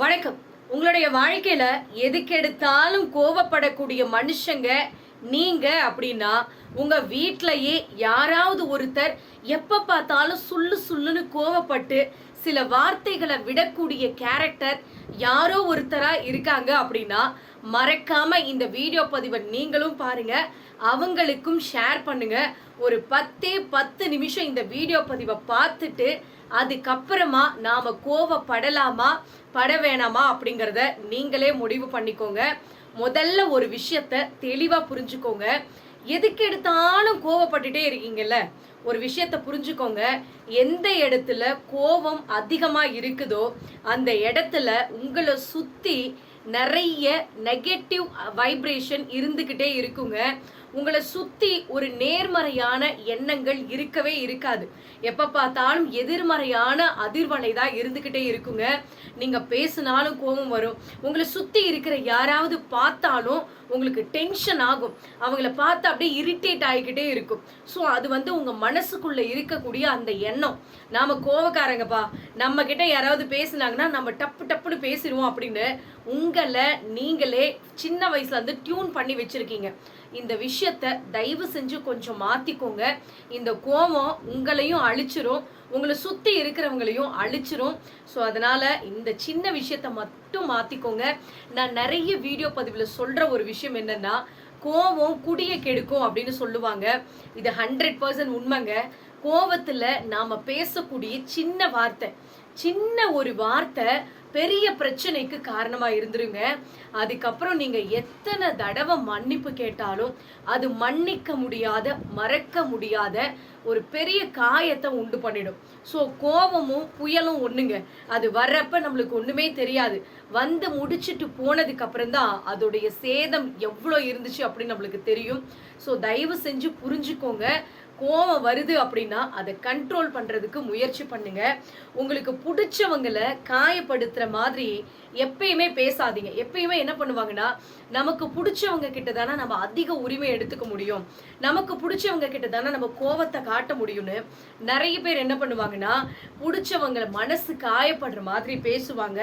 வணக்கம். உங்களுடைய வாழ்க்கையில எதுக்கெடுத்தாலும் கோவப்படக்கூடிய மனுஷங்க நீங்க அப்படின்னா, உங்க வீட்லயே யாராவது ஒருத்தர் எப்ப பார்த்தாலும் சுள்ளு சுள்ளுன்னு கோவப்பட்டு சில வார்த்தைகளை விடக்கூடிய கேரக்டர் யாரோ ஒருத்தரா இருக்காங்க அப்படின்னா, மறக்காம இந்த வீடியோ பதிவை நீங்களும் பாருங்க. அவங்களுக்கும் ஷேர் பண்ணுங்க. ஒரு 10 நிமிஷம் இந்த வீடியோ பதிவை பார்த்துட்டு அதுக்கப்புறமா நாம கோவப்படலாமா பட வேணாமா அப்படிங்கிறத நீங்களே முடிவு பண்ணிக்கோங்க. முதல்ல ஒரு விஷயத்த தெளிவா புரிஞ்சுக்கோங்க. எதுக்கு எடுத்தாலும் கோவப்பட்டுட்டே இருக்கீங்கல்ல, ஒரு விஷயத்த புரிஞ்சுக்கோங்க. எந்த இடத்துல கோபம் அதிகமா இருக்குதோ அந்த இடத்துல உங்களை சுத்தி நிறைய நெகட்டிவ் வைப்ரேஷன் இருந்துகிட்டே இருக்குங்க. உங்களை சுத்தி ஒரு நேர்மறையான எண்ணங்கள் இருக்கவே இருக்காது. எப்ப பார்த்தாலும் எதிர்மறையான அதிர்வலை தான் இருந்துகிட்டே இருக்குங்க. நீங்க பேசினாலும் கோபம் வரும். உங்களை சுத்தி இருக்கிற யாராவது பார்த்தாலும் உங்களுக்கு டென்ஷன் ஆகும். அவங்கள பார்த்து அப்படியே இரிட்டேட் ஆகிக்கிட்டே இருக்கும். ஸோ அது உங்க மனசுக்குள்ள இருக்கக்கூடிய அந்த எண்ணம், நாம கோவக்காரங்கப்பா, நம்ம கிட்ட யாராவது பேசினாங்கன்னா நம்ம டப்பு டப்புன்னு பேசிடுவோம் அப்படின்னு உங்களை நீங்களே சின்ன வயசுல டியூன் பண்ணி வச்சிருக்கீங்க. இந்த விஷயத்த தயவு செஞ்சு கொஞ்சம் மாத்திக்கோங்க. இந்த கோபம் உங்களையும் அழிச்சிரும், உங்களை சுத்தி இருக்கிறவங்களையும் அழிச்சிரும். ஸோ அதனால இந்த சின்ன விஷயத்த மட்டும் மாத்திக்கோங்க. நான் நிறைய வீடியோ பதிவுல சொல்ற ஒரு விஷயம் என்னன்னா, கோபம் குடிய கெடுக்கும் அப்படின்னு சொல்லுவாங்க. இது 100% உண்மைங்க. கோபத்துல நாம பேசக்கூடிய சின்ன ஒரு வார்த்தை பெரிய பிரச்சனைக்கு காரணமா இருந்துருங்க. அதுக்கப்புறம் நீங்க எத்தனை தடவை மன்னிப்பு கேட்டாலும் அது மன்னிக்க முடியாத, மறக்க முடியாத ஒரு பெரிய காயத்தை உண்டு பண்ணிடும். ஸோ கோபமும் புயலும் ஒண்ணுங்க. அது வர்றப்ப நம்மளுக்கு ஒண்ணுமே தெரியாது. முடிச்சிட்டு போனதுக்கு அப்புறம் தான் அதோடைய சேதம் எவ்வளோ இருந்துச்சு அப்படின்னு நம்மளுக்கு தெரியும். ஸோ தயவு செஞ்சு புரிஞ்சுக்கோங்க. கோவம் வருது அப்படின்னா அதை கண்ட்ரோல் பண்றதுக்கு முயற்சி பண்ணுங்க. உங்களுக்கு பிடிச்சவங்களை காயப்படுத்துற மாதிரி எப்பயுமே பேசாதீங்க. எப்பயுமே என்ன பண்ணுவாங்கன்னா, நமக்கு பிடிச்சவங்க கிட்ட தானே நம்ம அதிக உரிமை எடுத்துக்க முடியும், நமக்கு பிடிச்சவங்க கிட்ட தானே நம்ம கோவத்தை காட்ட முடியும்னு நிறைய பேர் என்ன பண்ணுவாங்கன்னா, பிடிச்சவங்க மனசு காயப்படுற மாதிரி பேசுவாங்க.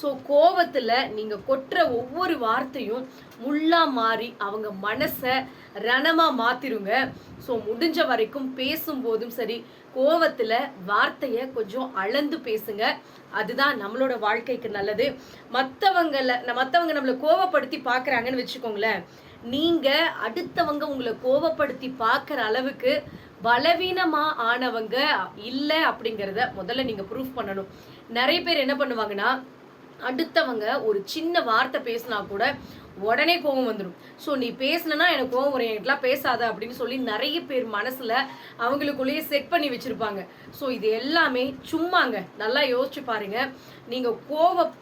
ஸோ கோவத்துல நீங்க கொட்டுற ஒவ்வொரு வார்த்தையும் முள்ளா மாறி அவங்க மனசை ரணமா மாத்திருங்க. ஸோ முடிஞ்ச வரைக்கும் பேசும்போதும் சரி, கோவத்துல வார்த்தைய கொஞ்சம் அளந்து பேசுங்க. அதுதான் நம்மளோட வாழ்க்கைக்கு நல்லது. மற்றவங்க நம்மளை கோவப்படுத்தி பார்க்குறாங்கன்னு வச்சுக்கோங்களேன், நீங்க அடுத்தவங்க உங்களை கோவப்படுத்தி பார்க்குற அளவுக்கு பலவீனமா ஆனவங்க இல்லை அப்படிங்கிறத முதல்ல நீங்க ப்ரூஃப் பண்ணணும். நிறைய பேர் என்ன பண்ணுவாங்கன்னா, அடுத்தவங்க ஒரு சின்ன வார்த்தை பேசினா கூட உடனே கோவம் வந்துடும். ஸோ நீ பேசினா எனக்கு கோவம் வரும், என்கிட்டலாம் பேசாத அப்படின்னு சொல்லி நிறைய பேர் மனசுல அவங்களுக்குள்ளேயே செட் பண்ணி வச்சிருப்பாங்க. ஸோ இது எல்லாமே சும்மாங்க. நல்லா யோசிச்சு பாருங்க. நீங்க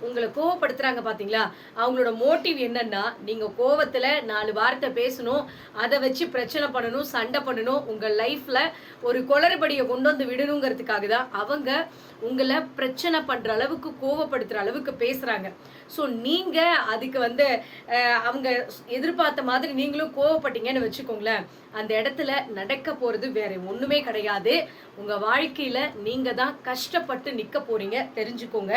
உங்களை கோவப்படுத்துறாங்க பாத்தீங்களா, அவங்களோட மோட்டிவ் என்னன்னா, நீங்க கோவத்துல 4 வார்த்தை பேசணும், அதை வச்சு பிரச்சனை பண்ணணும், சண்டை பண்ணணும், உங்க லைஃப்ல ஒரு குளறுபடியை கொண்டு வந்து விடணுங்கிறதுக்காக தான் அவங்க உங்களை பிரச்சனை பண்ற அளவுக்கு, கோவப்படுத்துற அளவுக்கு பேசுறாங்க. ஸோ நீங்க அதுக்கு அவங்க எதிர்பார்த்த மாதிரி நீங்களும் கோவப்பட்டீங்கன்னு வச்சுக்கோங்களேன், அந்த இடத்துல நடக்க போறது வேற ஒண்ணுமே கிடையாது. உங்க வாழ்க்கையில நீங்க தான் கஷ்டப்பட்டு நிக்க போறீங்க, தெரிஞ்சுக்கோங்க.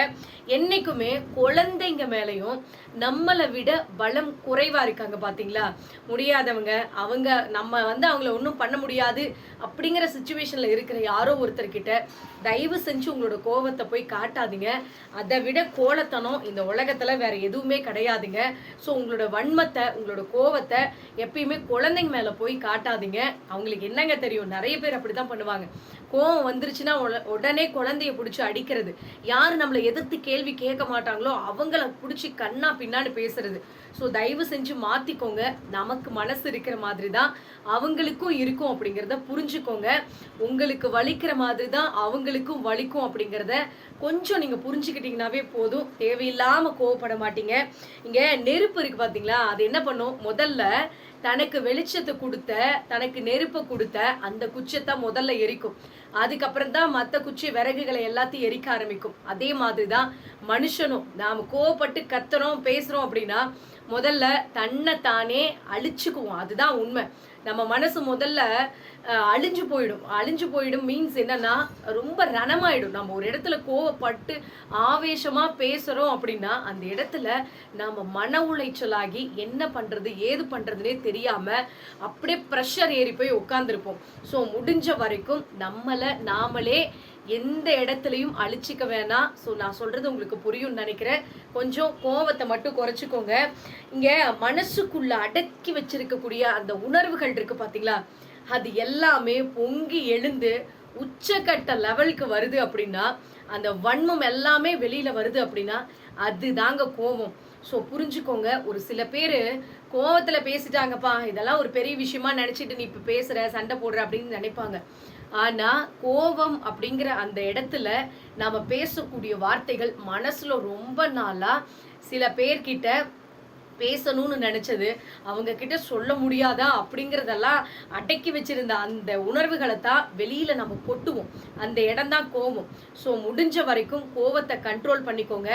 என்னைக்குமே குழந்தைங்க மேலையும் நம்மளை விட பலம் குறைவா இருக்காங்க பாத்தீங்களா, முடியாதவங்க, அவங்க நம்ம அவங்கள ஒன்றும் பண்ண முடியாது அப்படிங்கிற சுச்சுவேஷன்ல இருக்கிற யாரோ ஒருத்தர் கிட்ட தயவு செஞ்சு உங்களோட கோவத்தை போய் காட்டாதீங்க. அதை விட கோலத்தனம் இந்த உலகத்துல வேற எதுவுமே கிடையாதுங்க. ஸோ உங்களோட வன்மத்தை, உங்களோட கோவத்தை எப்பயுமே குழந்தைங்க மேல போய் காட்டாதீங்க. அவங்களுக்கு என்னங்க தெரியும், நிறைய பேர் அப்படிதான் பண்ணுவாங்க. கோவம் வந்துருச்சுன்னா உடனே குழந்தைய பிடிச்சி அடிக்கிறது, யாரு நம்மளை எதிர்த்து கேள்வி கேட்க மாட்டாங்களோ அவங்கள பிடிச்சி கண்ணா பின்னான்னு பேசுறது. ஸோ தயவு செஞ்சு மாத்திக்கோங்க. நமக்கு மனசு இருக்கிற மாதிரி தான் அவங்களுக்கும் இருக்கும் அப்படிங்கிறத புரிஞ்சுக்கோங்க. உங்களுக்கு வலிக்கிற மாதிரி தான் அவங்களுக்கும் வலிக்கும் அப்படிங்கிறத கொஞ்சம் நீங்க புரிஞ்சுக்கிட்டீங்கன்னாவே போதும். தேவையில்லாம கோவப்பட மாட்டீங்க. இங்க நெருப்பு இருக்கு பாத்தீங்களா, அது என்ன பண்ணும், முதல்ல தனக்கு வெளிச்சத்தை கொடுத்த, தனக்கு நெருப்பை கொடுத்த அந்த குச்சத்தை முதல்ல எரிக்கும். அதுக்கப்புறம் தான் மற்ற குச்சி விறகுகளை எல்லாத்தையும் எரிக்க ஆரம்பிக்கும். அதே மாதிரிதான் மனுஷனும். நாம கோவப்பட்டு கத்துறோம், பேசுறோம் அப்படின்னா முதல்ல தன்னை தானே அழிச்சுக்குவோம். அதுதான் உண்மை. நம்ம மனசு முதல்ல அழிஞ்சு போயிடும் மீன்ஸ் என்னன்னா ரொம்ப ரணமாயிடும். நம்ம ஒரு இடத்துல கோவப்பட்டு ஆவேசமா பேசுறோம் அப்படின்னா அந்த இடத்துல நாம மன உளைச்சலாகி என்ன பண்றது ஏது பண்றதுனே தெரியாம அப்படியே ப்ரெஷர் ஏறி போய் உட்கார்ந்துருப்போம். ஸோ முடிஞ்ச வரைக்கும் நம்மளை நாமளே எந்த இடத்துலையும் அழிச்சிக்க வேணாம். ஸோ நான் சொல்றது உங்களுக்கு புரியும்னு நினைக்கிறேன். கொஞ்சம் கோவத்தை மட்டும் குறைச்சிக்கோங்க. இங்க மனசுக்குள்ள அடக்கி வச்சிருக்கக்கூடிய அந்த உணர்வுகள் இருக்கு பாத்தீங்களா, அது எல்லாமே பொங்கி எழுந்து உச்சக்கட்ட லெவலுக்கு வருது அப்படின்னா, அந்த வன்மம் எல்லாமே வெளியில வருது அப்படின்னா அது தாங்க கோவம். ஸோ புரிஞ்சுக்கோங்க. ஒரு சில பேர் கோவத்துல பேசிட்டாங்கப்பா, இதெல்லாம் ஒரு பெரிய விஷயமா நினைச்சிட்டு நீ இப்ப பேசுற சண்டை போடுற அப்படின்னு நினைப்பாங்க. ஆனா கோபம் அப்படிங்கிற அந்த இடத்துல நாம பேசக்கூடிய வார்த்தைகள் மனசுல ரொம்ப நாளா சில பேர்கிட்ட பேசணும்னு நினைச்சது அவங்க கிட்ட சொல்ல முடியாதா அப்படிங்கறதெல்லாம் அடக்கி வச்சிருந்த அந்த உணர்வுகளை தான் வெளியில நம்ம கொட்டுவோம். அந்த இடம் தான் கோபம். ஸோ முடிஞ்ச வரைக்கும் கோபத்தை கண்ட்ரோல் பண்ணிக்கோங்க.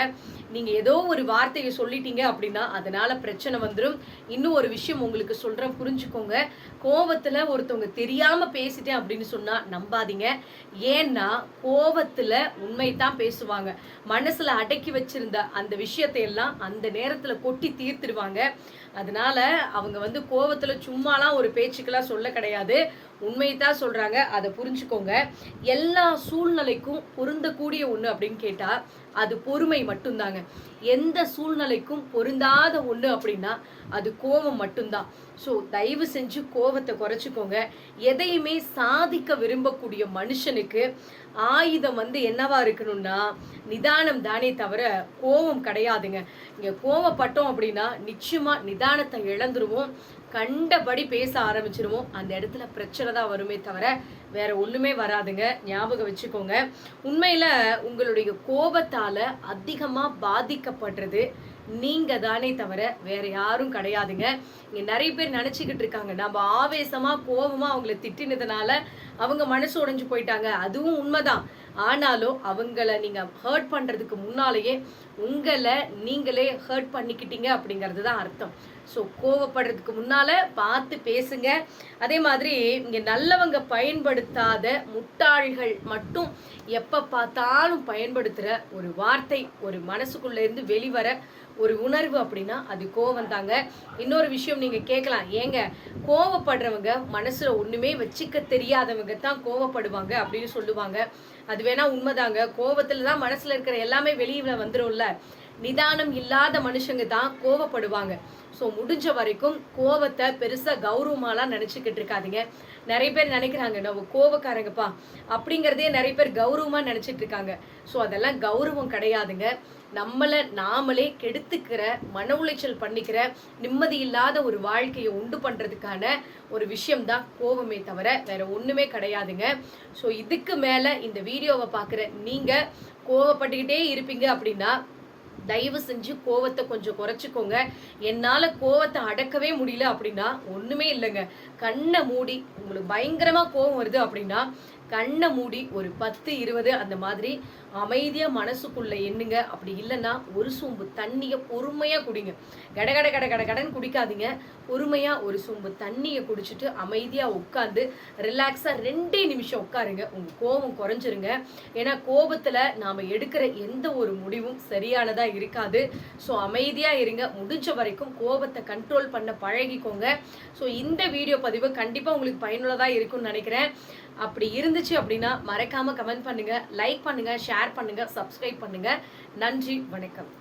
நீங்க ஏதோ ஒரு வார்த்தையை சொல்லிட்டீங்க அப்படின்னா அதனால பிரச்சனை வந்துடும். இன்னும் ஒரு விஷயம் உங்களுக்கு சொல்றேன், புரிஞ்சுக்கோங்க. கோபத்துல ஒருத்தவங்க தெரியாம பேசிட்டேன் அப்படின்னு சொன்னா நம்பாதீங்க. ஏன்னா கோபத்துல உண்மைதான் பேசுவாங்க. மனசுல அடக்கி வச்சிருந்த அந்த விஷயத்தை எல்லாம் அந்த நேரத்துல கொட்டி தீர்த்துடுவாங்க. அதனால அவங்க கோவத்துல சும்மாலாம் ஒரு பேச்சுக்கெல்லாம் சொல்ல கிடையாது, உண்மைதான் சொல்றாங்க. அதை புரிஞ்சுக்கோங்க. எல்லா சூழ்நிலைக்கும் பொருந்தக்கூடிய ஒண்ணு அப்படின்னு கேட்டா அது பொறுமை மட்டும்தாங்க. எந்த சூழ்நிலைக்கும் பொருந்தாத ஒண்ணு அப்படின்னா அது கோபம் மட்டும்தான். ஸோ தயவு செஞ்சு கோபத்தை குறைச்சிக்கோங்க. எதையுமே சாதிக்க விரும்பக்கூடிய மனுஷனுக்கு ஆயுதம் என்னவா இருக்கணும்னா நிதானம் தானே தவிர கோபம் கிடையாதுங்க. இங்க கோபப்பட்டோம் அப்படின்னா நிச்சயமா நிதானத்தை இழந்துருவோம், கண்டபடி பேச ஆரம்பிச்சிருவோம். அந்த இடத்துல பிரச்சனை தான் வருமே தவிர வேற ஒண்ணுமே வராதுங்க. ஞாபகம் வச்சுக்கோங்க. உண்மையில உங்களுடைய கோபத்தால அதிகமா பாதிக்கப்படுறது நீங்க தானே தவிர வேற யாரும் கிடையாதுங்க. இங்க நிறைய பேர் நினைச்சுக்கிட்டு இருக்காங்க நம்ம ஆவேசமா கோபமா அவங்கள திட்டினதுனால அவங்க மனசு உடைஞ்சு போயிட்டாங்க. அதுவும் உண்மைதான். ஆனாலும் அவங்கள நீங்க ஹர்ட் பண்றதுக்கு முன்னாலேயே உங்களை நீங்களே ஹர்ட் பண்ணிக்கிட்டீங்க அப்படிங்கிறது தான் அர்த்தம். ஸோ கோவப்படுறதுக்கு முன்னால பார்த்து பேசுங்க. அதே மாதிரி இங்க நல்லவங்க பயன்படுத்தாத முட்டாள்கள் மட்டும் எப்ப பார்த்தாலும் பயன்படுத்துற ஒரு வார்த்தை, ஒரு மனசுக்குள்ள இருந்து வெளிவர ஒரு உணர்வு அப்படின்னா அது கோவம் தாங்க. இன்னொரு விஷயம் நீங்க கேட்கலாம், ஏங்க கோவப்படுறவங்க மனசுல ஒண்ணுமே வச்சுக்க தெரியாதவங்க தான் கோவப்படுவாங்க அப்படின்னு சொல்லுவாங்க. அது வேணா உண்மைதாங்க. கோவத்துல தான் மனசுல இருக்கிற எல்லாமே வெளியில வந்துரும்ல. நிதானம் இல்லாத மனுஷங்க தான் கோவப்படுவாங்க. ஸோ முடிஞ்ச வரைக்கும் கோவத்தை பெருசா கௌரவமாலாம் நினைச்சுக்கிட்டு இருக்காதீங்க. நிறைய பேர் நினைக்கிறாங்க நம்ம கோவக்காரங்கப்பா அப்படிங்கிறதே நிறைய பேர் கௌரவமா நினைச்சிட்டு இருக்காங்க. ஸோ அதெல்லாம் கௌரவம் கிடையாதுங்க. நம்மளை நாமளே கெடுத்துக்கிற, மன உளைச்சல் பண்ணிக்கிற, நிம்மதி இல்லாத ஒரு வாழ்க்கையை உண்டு பண்றதுக்கான ஒரு விஷயம் தான் கோபமே தவிர வேற ஒண்ணுமே கிடையாதுங்க. ஸோ இதுக்கு மேல இந்த வீடியோவை பார்க்குற நீங்க கோவப்பட்டுக்கிட்டே இருப்பீங்க அப்படின்னா தயவு செஞ்சு கோவத்தை கொஞ்சம் குறைச்சிக்கோங்க. என்னால கோவத்தை அடக்கவே முடியல அப்படின்னா ஒண்ணுமே இல்லைங்க. கண்ணை மூடி, உங்களுக்கு பயங்கரமா கோவம் வருது அப்படின்னா கண்ணை மூடி ஒரு 10-20 அந்த மாதிரி அமைதியா மனசுக்குள்ள எண்ணுங்க. அப்படி இல்லைன்னா ஒரு சொம்பு தண்ணியை பொறுமையா குடிங்க. கடன் குடிக்காதீங்க. பொறுமையா ஒரு சொம்பு தண்ணியை குடிச்சிட்டு அமைதியா உட்காந்து ரிலாக்ஸா 2 நிமிஷம் உட்காருங்க. உங்க கோபம் குறைஞ்சிருங்க. ஏன்னா கோபத்துல நாம எடுக்கிற எந்த ஒரு முடிவும் சரியானதா இருக்காது. ஸோ அமைதியா இருங்க. முடிஞ்ச வரைக்கும் கோபத்தை கண்ட்ரோல் பண்ண பழகிக்கோங்க. ஸோ இந்த வீடியோ பதிவு கண்டிப்பா உங்களுக்கு பயனுள்ளதா இருக்கும்னு நினைக்கிறேன். அப்படி இருந்துச்சு அப்படின்னா மறக்காம கமெண்ட் பண்ணுங்க, லைக் பண்ணுங்க, ஷேர் பண்ணுங்க, சப்ஸ்கிரைப் பண்ணுங்க. நன்றி, வணக்கம்.